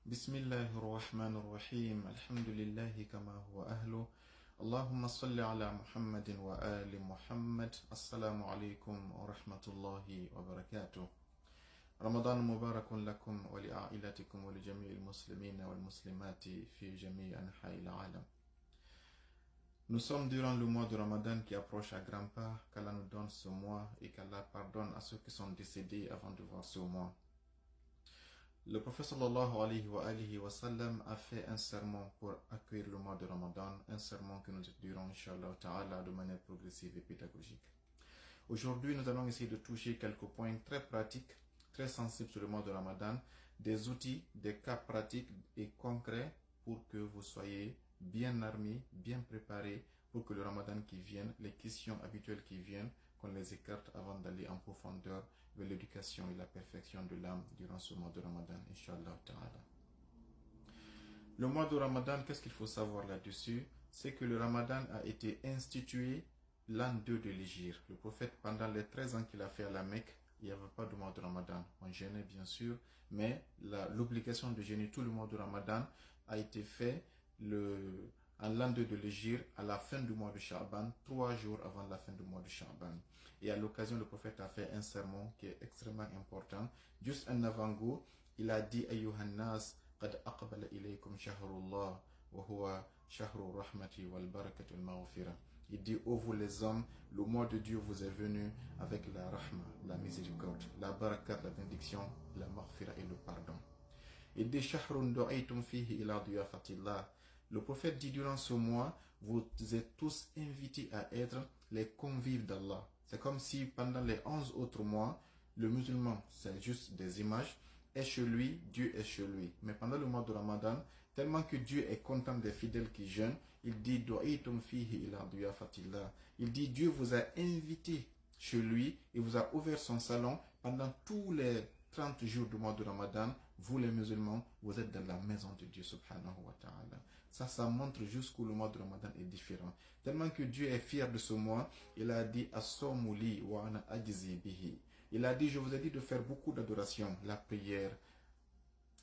بسم الله الرحمن الرحيم الحمد لله كما هو أهله اللهم صل على محمد وآل محمد السلام عليكم ورحمة الله وبركاته رمضان مبارك لكم ولعائلتكم ولجميع المسلمين والمسلمات في جميع أنحاء العالم. Nous sommes durant le mois de Ramadan qui approche à grands pas, qu'Allah nous donne ce mois et qu'Allah pardonne à ceux qui sont décédés avant de voir ce mois. Le prophète sallallahu alayhi wa sallam a fait un sermon pour accueillir le mois de Ramadan, un sermon que nous étudierons inshallah ta'ala de manière progressive et pédagogique. Aujourd'hui, nous allons essayer de toucher quelques points très pratiques, très sensibles sur le mois de Ramadan, des outils, des cas pratiques et concrets pour que vous soyez bien armés, bien préparés pour que le Ramadan qui vienne, les questions habituelles qui viennent, qu'on les écarte avant d'aller en profondeur vers l'éducation et la perfection de l'âme durant ce mois de Ramadan, Inch'Allah Ta'ala. Le mois de Ramadan, qu'est-ce qu'il faut savoir là-dessus? C'est que le Ramadan a été institué l'an 2 de l'Hégire. Le prophète, pendant les 13 ans qu'il a fait à la Mecque, il n'y avait pas de mois de Ramadan. On jeûnait bien sûr, mais l'obligation de jeûner tout le mois de Ramadan a été faite en l'an 2 de l'Hégire, à la fin du mois de Sha'ban, 3 jours avant la fin du mois de Sha'ban. Et à l'occasion, le prophète a fait un sermon qui est extrêmement important. Juste un avant-goût, il a dit Ayyuhan nas, qad aqbala ilaykum shahrullah, wa huwa shahru rahmati wal barakati wal maghfira. Il dit, ô vous les hommes, le mois de Dieu vous est venu avec la rahma, la miséricorde, la barakat, la bénédiction, la maghfira et le pardon. Il dit, shahrun du'aytum fihi ila diyafatillah. Le prophète dit, durant ce mois, vous êtes tous invités à être les convives d'Allah. C'est comme si pendant les 11 autres mois, le musulman, c'est juste des images, est chez lui, Dieu est chez lui. Mais pendant le mois de Ramadan, tellement que Dieu est content des fidèles qui jeûnent, il dit, du'aytum fihi ila diyafatillah. Il dit, Dieu vous a invité chez lui et vous a ouvert son salon pendant tous les 30 jours du mois de Ramadan. Vous les musulmans, vous êtes dans la maison de Dieu subhanahu wa ta'ala. Ça montre jusqu'où le mois de Ramadan est différent. Tellement que Dieu est fier de ce mois, il a dit as-sawmu li wa ana ajzi bihi. Il a dit, je vous ai dit de faire beaucoup d'adoration, la prière,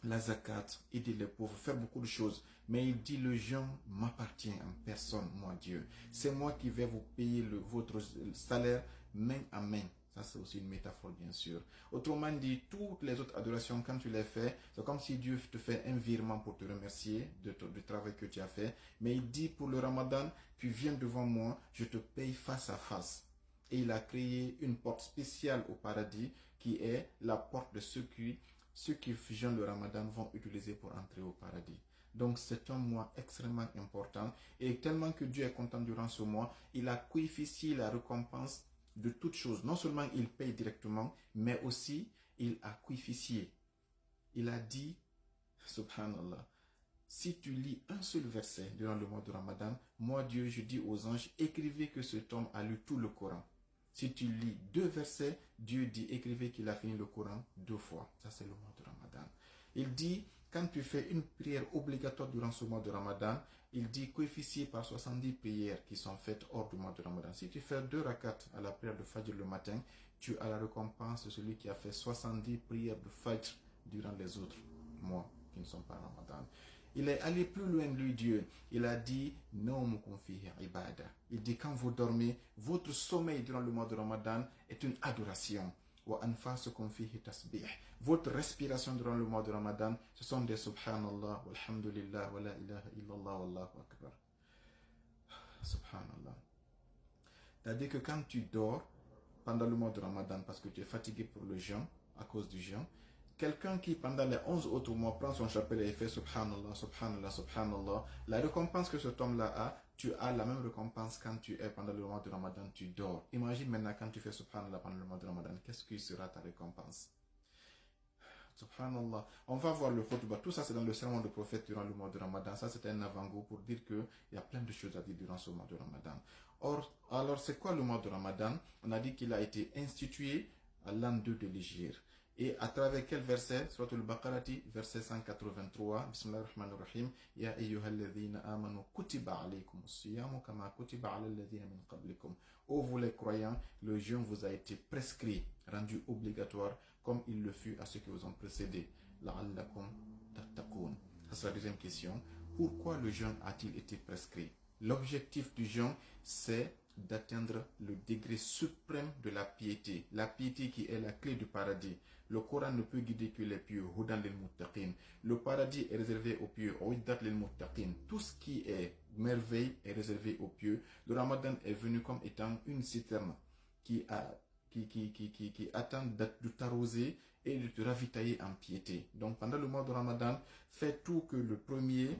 la zakat, aider les pauvres, faire beaucoup de choses. Mais il dit, le jeûne m'appartient en personne, moi Dieu. C'est moi qui vais vous payer votre salaire main à main. Ça, c'est aussi une métaphore, bien sûr. Autrement dit, toutes les autres adorations, quand tu les fais, c'est comme si Dieu te fait un virement pour te remercier du travail que tu as fait. Mais il dit, pour le Ramadan, tu viens devant moi, je te paye face à face. Et il a créé une porte spéciale au paradis, qui est la porte de ceux qui jeûnent le Ramadan vont utiliser pour entrer au paradis. Donc c'est un mois extrêmement important. Et tellement que Dieu est content durant ce mois, il a coefficient la récompense de toutes choses. Non seulement il paye directement, mais aussi il a coefficié. Il a dit, subhanallah, si tu lis un seul verset durant le mois de Ramadan, moi Dieu, je dis aux anges, écrivez que cet homme a lu tout le Coran. Si tu lis 2 versets, Dieu dit, écrivez qu'il a fini le Coran 2 fois. Ça, c'est le mois de Ramadan. Il dit, quand tu fais une prière obligatoire durant ce mois de Ramadan, il dit, coefficié par 70 prières qui sont faites hors du mois de Ramadan. Si tu fais 2 rakats à la prière de Fajr le matin, tu as la récompense de celui qui a fait 70 prières de Fajr durant les autres mois qui ne sont pas Ramadan. Il est allé plus loin, lui, Dieu. Il a dit, il dit, quand vous dormez, votre sommeil durant le mois de Ramadan est une adoration. Votre respiration durant le mois de Ramadan, ce sont des subhanallah, walhamdulillah, wa la ilaha illallah, wallahu akbar. Subhanallah. C'est-à-dire que quand tu dors pendant le mois de Ramadan, parce que tu es fatigué pour le jeûne, à cause du jeûne, quelqu'un qui, pendant les 11 autres mois, prend son chapelet et fait subhanallah, subhanallah, subhanallah, la récompense que cet homme-là a, tu as la même récompense quand tu es pendant le mois de Ramadan, tu dors. Imagine maintenant quand tu fais subhanallah pendant le mois de Ramadan, qu'est-ce qui sera ta récompense? Subhanallah. On va voir le khutbah. Tout ça, c'est dans le sermon du prophète durant le mois de Ramadan. Ça, c'était un avant-goût pour dire qu'il y a plein de choses à dire durant ce mois de Ramadan. Alors, c'est quoi le mois de Ramadan? On a dit qu'il a été institué à l'an 2 de l'Hégire. Et à travers quel verset? Surat al-Baqarati, verset 183. Bismillahirrahmanirrahim. Ya ayyuhalladhina amanu kutiba alaykum as-siyamu kama kutiba ala alladhina min qablikum. Ô vous les croyants, le jeûne vous a été prescrit, rendu obligatoire, comme il le fut à ceux qui vous ont précédés. La'allakum tattaqun. Ça, c'est la deuxième question. Pourquoi le jeûne a-t-il été prescrit? L'objectif du jeûne, c'est d'atteindre le degré suprême de la piété. La piété qui est la clé du paradis. Le Coran ne peut guider que les pieux. Hudan lil muttaqin. Le paradis est réservé aux pieux. Uiddat lil muttaqin. Tout ce qui est merveille est réservé aux pieux. Le Ramadan est venu comme étant une citerne qui attend de t'arroser et de te ravitailler en piété. Donc pendant le mois de Ramadan, fais tout que le premier,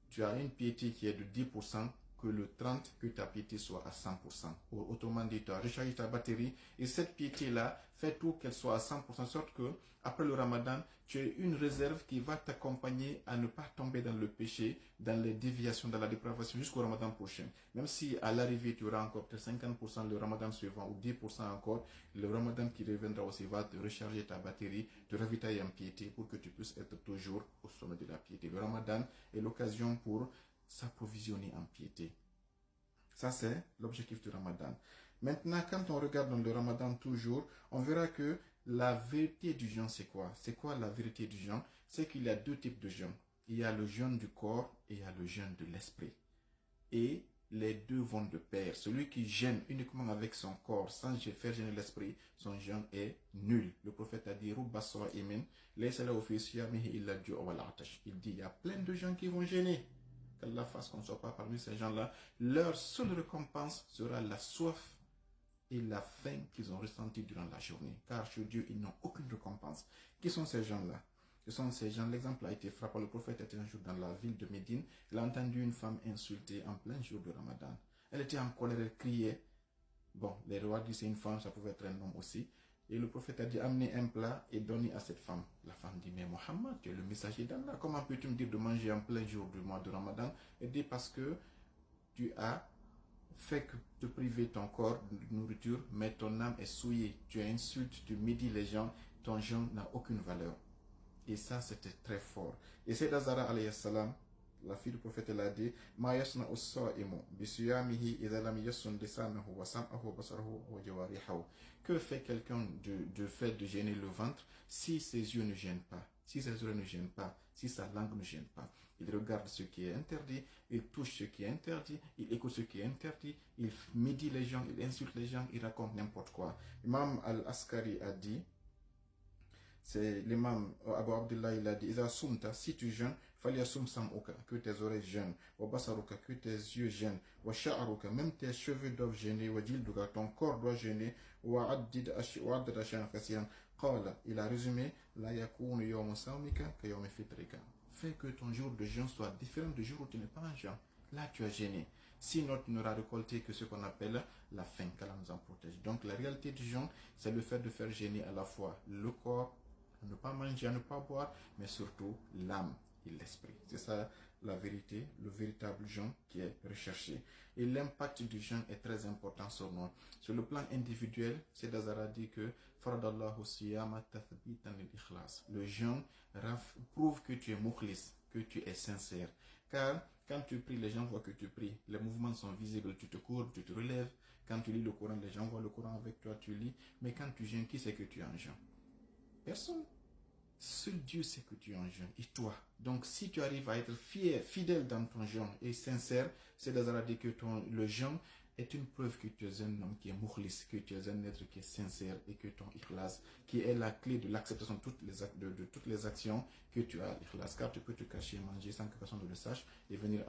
tu as une piété qui est de 10%, que le 30, que ta piété soit à 100%. Autrement dit, tu as rechargé ta batterie et cette piété-là, fais tout qu'elle soit à 100%, de sorte que après le Ramadan, tu as une réserve qui va t'accompagner à ne pas tomber dans le péché, dans les déviations, dans la dépravation jusqu'au Ramadan prochain. Même si à l'arrivée, tu auras encore peut-être 50% le Ramadan suivant ou 10% encore, le Ramadan qui reviendra aussi va te recharger ta batterie, te ravitailler en piété pour que tu puisses être toujours au sommet de la piété. Le Ramadan est l'occasion pour s'approvisionner en piété. Ça, c'est l'objectif du Ramadan. Maintenant, quand on regarde dans le Ramadan toujours, on verra que la vérité du jeûne, c'est quoi? C'est quoi la vérité du jeûne? C'est qu'il y a deux types de jeûne. Il y a le jeûne du corps et il y a le jeûne de l'esprit. Et les deux vont de pair. Celui qui jeûne uniquement avec son corps sans faire jeûner l'esprit, son jeûne est nul. Le prophète a dit, il dit, il y a plein de gens qui vont jeûner. Qu'Allah fasse qu'on ne soit pas parmi ces gens-là. Leur seule récompense sera la soif et la faim qu'ils ont ressentie durant la journée. Car chez Dieu, ils n'ont aucune récompense. Qui sont ces gens-là? Ce sont ces gens, l'exemple a été frappant. Le prophète était un jour dans la ville de Médine. Il a entendu une femme insultée en plein jour de Ramadan. Elle était en colère, elle criait. Bon, les rois disent c'est une femme, ça pouvait être un homme aussi. Et le prophète a dit, amenez un plat et donnez à cette femme. La femme dit, mais Mohammed, tu es le messager d'Allah. Comment peux-tu me dire de manger en plein jour du mois de Ramadan? Elle dit, parce que tu as fait que te priver ton corps de nourriture, mais ton âme est souillée. Tu insultes, tu médis les gens, ton jeûne n'a aucune valeur. Et ça, c'était très fort. Et c'est Zahra alayhi salam, la fille du prophète, elle a dit, Ma yasna us-sa'imu bisiyamihi idha lam yasun lisanahu wa sam'ahu wa basarahu wa jawarihahu. Que fait quelqu'un de fait de gêner le ventre si ses yeux ne gênent pas, si ses oreilles ne gênent pas, si sa langue ne gêne pas? Il regarde ce qui est interdit, il touche ce qui est interdit, il écoute ce qui est interdit, il médit les gens, il insulte les gens, il raconte n'importe quoi. Imam Al-Askari a dit, c'est l'imam Abu Abdullah, il a dit, Iza sumta, si tu jeûnes, falyasum sam'uka, que tes oreilles jeûnent, wa basaruka, que tes yeux jeûnent, wa sha'aruka, même tes cheveux doivent gêner, wa jilduka, ton corps doit gêner, wa addad ashan kasiyan. Qala, il a résumé, la yakunu yawmu sawmika ka yawmi fitrika. Fais que ton jour de jeûne soit différent du jour où tu n'es pas en jeûne. Là, tu as gêné. Sinon, tu n'auras récolté que ce qu'on appelle la faim, qu'Allah nous en protège. Donc, la réalité du jeûne, c'est le fait de faire gêner à la fois le corps, à ne pas manger, à ne pas boire, mais surtout l'âme et l'esprit. C'est ça la vérité, le véritable jeûne qui est recherché. Et l'impact du jeûne est très important sur nous. Sur le plan individuel, c'est Zahra dit que Faradallahu siyama tathbitan lil ikhlas. Le jeûne prouve que tu es mukhlis, que tu es sincère. Car quand tu pries, les gens voient que tu pries. Les mouvements sont visibles, tu te courbes, tu te relèves. Quand tu lis le Coran, les gens voient le Coran avec toi, tu lis. Mais quand tu jeûnes, qui sait que tu es en jeûne? Personne. Seul Dieu sait que tu es en jeûne, et toi. Donc si tu arrives à être fidèle dans ton jeûne et sincère, c'est Zahra dit que le jeûne est une preuve que tu es un homme qui est mukhlis, que tu es un être qui est sincère et que ton ikhlas, qui est la clé de l'acceptation de toutes les actions que tu as, l'ikhlas. Car tu peux te cacher, manger sans que personne ne le sache et venir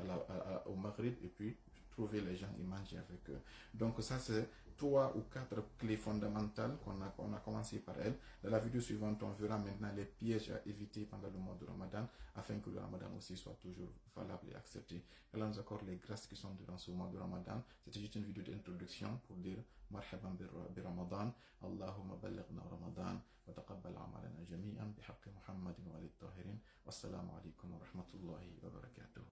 au Maghrib et puis trouver les gens et manger avec eux. Donc ça c'est 3 ou 4 clés fondamentales qu'on a commencé par elles. Dans la vidéo suivante, on verra maintenant les pièges à éviter pendant le mois de Ramadan afin que le Ramadan aussi soit toujours valable et accepté. Allah nous accorde les grâces qui sont durant ce mois de Ramadan. C'était juste une vidéo d'introduction pour dire Marhaban bi Ramadan, Allahumma ballighna Ramadan, wa taqabbal amalana jami'an bi haqqi Muhammadin wa alihi tahirin. Wassalamu alaikum wa rahmatullahi wa barakatuh.